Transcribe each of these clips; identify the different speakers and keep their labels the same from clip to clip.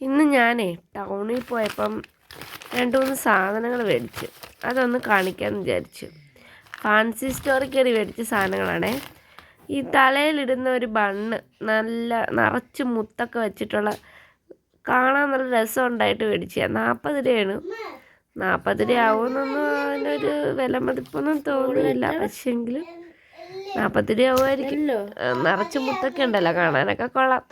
Speaker 1: ഇന്ന് ഞാനേ ടൗണിൽ പോയപ്പം 2-3 സാധനങ്ങൾ മേടിച്ചു. അതൊന്ന് കാണിക്കാമെന്ന് വിചാരിച്ചു. ഫാൻസി സ്റ്റോറിൽ കയറി മേടിച്ച സാധനങ്ങളാണേ. ഈ തലയിലിടുന്ന ഒരു ബണ്ണ്, നല്ല നിറച്ച് മുത്തൊക്കെ വെച്ചിട്ടുള്ള, കാണാൻ നല്ല രസം ഉണ്ടായിട്ട് മേടിച്ചതാണ്. 40 രൂപയാണ്. 40 രൂപ ആവുമെന്നൊന്നും അതിനൊരു വില മതിപ്പൊന്നും തോന്നുന്നില്ല. പക്ഷേങ്കിലും 40 രൂപ ആവുമായിരിക്കും. നിറച്ച് മുത്തൊക്കെ ഉണ്ടല്ലോ, കാണാനൊക്കെ കൊള്ളാം.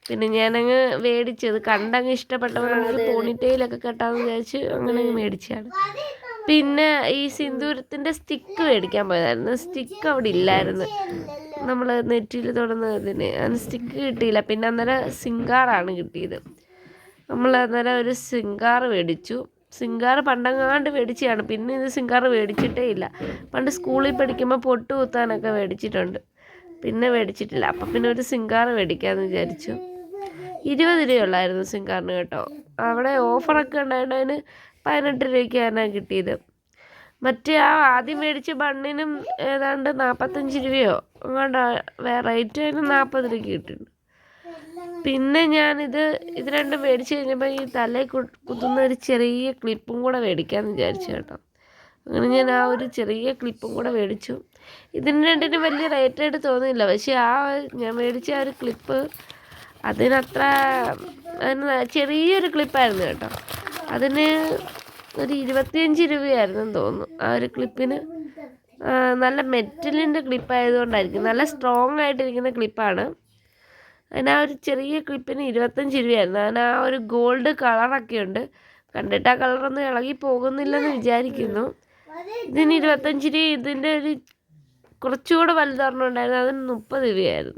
Speaker 1: പിന്നെ ഞാനങ്ങ് മേടിച്ചത് കണ്ടങ്ങ് ഇഷ്ടപ്പെട്ടപ്പോൾ നമുക്ക് പോണിറ്റെയിലൊക്കെ കെട്ടാമെന്ന് വിചാരിച്ച് അങ്ങനെ അങ്ങ് മേടിച്ചതാണ്. പിന്നെ ഈ സിന്ദൂരത്തിൻ്റെ സ്റ്റിക്ക് മേടിക്കാൻ പോയതായിരുന്നു. സ്റ്റിക്ക് അവിടെ ഇല്ലായിരുന്നു. നമ്മൾ നെറ്റിയിൽ തൊടുന്നതിന് അതിന് സ്റ്റിക്ക് കിട്ടിയില്ല. പിന്നെ അന്നേരം സിംഗാറാണ് കിട്ടിയത്. നമ്മൾ അന്നേരം ഒരു സിംഗാർ മേടിച്ചു. സിംഗാർ പണ്ടങ്ങാണ്ട് മേടിച്ചതാണ്. പിന്നെ ഇത് സിംഗാർ മേടിച്ചിട്ടേ ഇല്ല. പണ്ട് സ്കൂളിൽ പഠിക്കുമ്പോൾ പൊട്ട് കുത്താനൊക്കെ മേടിച്ചിട്ടുണ്ട്, പിന്നെ മേടിച്ചിട്ടില്ല. അപ്പം പിന്നെ ഒരു സിംഗാർ മേടിക്കാമെന്ന് വിചാരിച്ചു. 20 രൂപയുള്ളായിരുന്നു സിംഗാറിന് കേട്ടോ. അവിടെ ഓഫറൊക്കെ ഉണ്ടായിട്ട് അതിന് 18 രൂപയ്ക്കാണ് കിട്ടിയത്. മറ്റേ ആദ്യം മേടിച്ച ബണ്ണിനും ഏതാണ്ട് 45 രൂപയോ അങ്ങാണ്ട് റേറ്റ്, അതിന് 40 രൂപയ്ക്ക് കിട്ടിയിട്ടുണ്ട്. പിന്നെ ഞാനിത് രണ്ടും മേടിച്ച് കഴിഞ്ഞപ്പോൾ ഈ തലയിൽ കുത്തുന്ന ഒരു ചെറിയ ക്ലിപ്പും കൂടെ മേടിക്കാമെന്ന് വിചാരിച്ചു കേട്ടോ. അങ്ങനെ ഞാൻ ആ ഒരു ചെറിയ ക്ലിപ്പും കൂടെ മേടിച്ചു. ഇതിന് രണ്ടിനും വലിയ റേറ്റായിട്ട് തോന്നിയില്ല. പക്ഷേ ഞാൻ മേടിച്ച ആ ഒരു ക്ലിപ്പ് അതിന് ചെറിയൊരു ക്ലിപ്പായിരുന്നു കേട്ടോ. അതിന് ഒരു 25 രൂപയായിരുന്നെന്ന് തോന്നുന്നു ആ ഒരു ക്ലിപ്പിന്. നല്ല മെറ്റലിൻ്റെ ക്ലിപ്പായതുകൊണ്ടായിരിക്കും, നല്ല സ്ട്രോങ് ആയിട്ടിരിക്കുന്ന ക്ലിപ്പാണ്. അതിന് ആ ഒരു ചെറിയ ക്ലിപ്പിന് 25 രൂപയായിരുന്നു. അതിന് ആ ഒരു ഗോൾഡ് കളറൊക്കെ ഉണ്ട്. കണ്ടിട്ട് ആ കളറൊന്നും ഇളകി പോകുന്നില്ലെന്ന് വിചാരിക്കുന്നു. ഇതിന് 25 രൂപ. ഇതിൻ്റെ ഒരു കുറച്ചുകൂടെ വലുതൊരെണ്ണം ഉണ്ടായിരുന്നു, അതിന് 30 രൂപയായിരുന്നു.